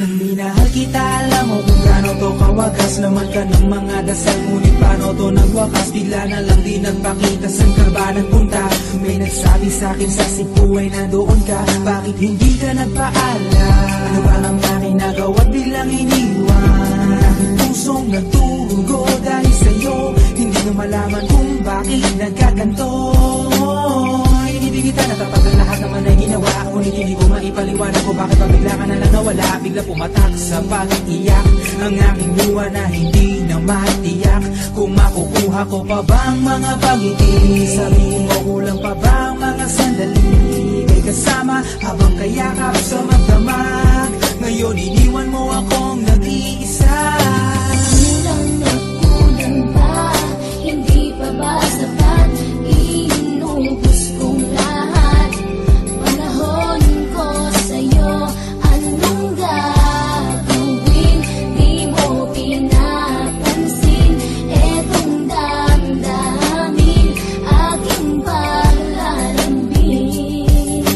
Kung minahal kita, alam mo kung gaano to kawagas. Laman ka ng mga dasal, ngunit paano to nagwakas? Bigla na lang di nagpakita, san ka ba nagpunta? May nagsabi sa'kin sa Cebu ay nandoon ka. Bakit hindi ka nagpaalam? Ano ba ang aking nagawa't biglang iniwan? Ang aking pusong nagtugo dahil sa'yo, hindi na malaman kung bakit nagkaganto. Hindi kita natapat ang lahat naman ay ginawa, ngunit hindi ko maipaliwanag ko bakit pabigla ka na lang nawala. Bigla pumatak sa pag-iiyak ang aking luha na hindi na matiyak. Kung makukuha ko pa bang mga pangiti, sabihin mo kulang pa bang mga sandali may kasama habang kayakap sa magdamag. Ngayon iniwan mo akong nag-iisa. Kulang na kulang ba? Hindi pa ba sapat? Inubos kong lahat. Panahon ko sa'yo, anong gagawin? Di mo pinapansin etong damdamin aking paglalambing.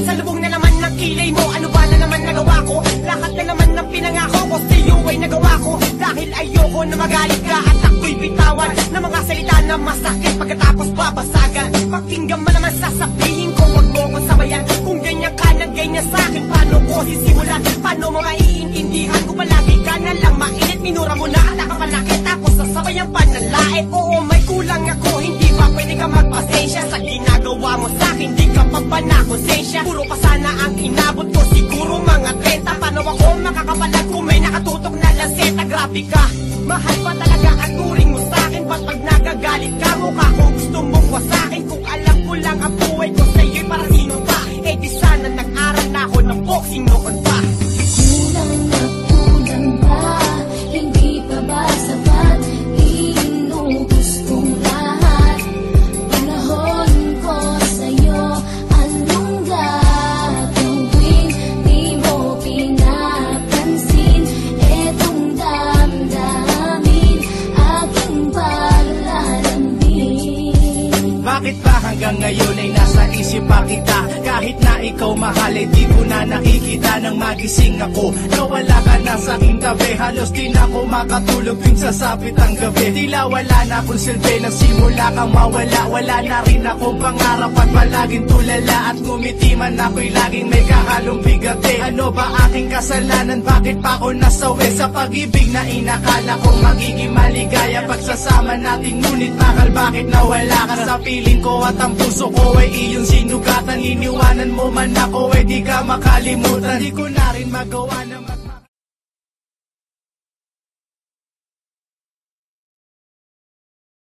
Sa lubong na naman ng kilay mo, ano ba na naman nagawa ko? Lahat na naman ng pinangako ko sa'yo ay nagawa ko. Dahil ayoko na magalit ka at ako'y bitawan ng mga salita na masakit pagkatapos babasagan. Pakinggan mo naman sasabihin ko, wag mo ko sabayan. Kung ganyan ka na ganyan sa'kin, paano ko sisimulan? Paano mo maiintindihan kung palagi ka na lang mainit? Minura mo na at nakamalaki tapos sasabayan pa ng lait. Oo, may kulang ako, hindi ba pwede ka magpasensya sa ginagawa mo sa'kin? Di ka pa ba na konsensya? Puro pa sana ang inabot ko, siguro mga 30. Paano ako makakapalag kung may nakatutok na lanseta? Grabe ka, mahal pa talaga ang turing mo sa'kin. Ba't pag nagagalit ka, mukha ko gusto mong wasakin? Kung alam ko lang ang buhay ko sa'yo'y para sino pa? Eh di sana nag-aral na ako ng boxing noon pa. Kulang na kulang ba? Hindi pa ba sapat? Inubos kong lahat. Panahon ko sa'yo, anong gagawin? Di mo pinapansin etong damdamin aking paglalambing. Bakit ba hanggang ngayon ay nasa isip pa kita? Kahit na ikaw mahal ay di ko na nakikita. Nang magising ako, nawala ka na sa aking tabi. Halos di na ako makatulog tuwing sasapit ang gabi. Tila wala na akong silbi, nagsimula kang mawala. Wala na rin akong pangarap at palaging tulala. At ngumiti man ako'y laging may kahalong bigati. Ano ba aking kasalanan? Bakit pa ako nasawi sa pag-ibig na inakala kong magiging maligaya? Pagsasama natin ngunit bakal bakit nawala ka sa piling ko? At ang puso ko ay iyong sinugatan. Iniwanan mo man ako, eh di ka makalimutan. Di ko na rin magawa na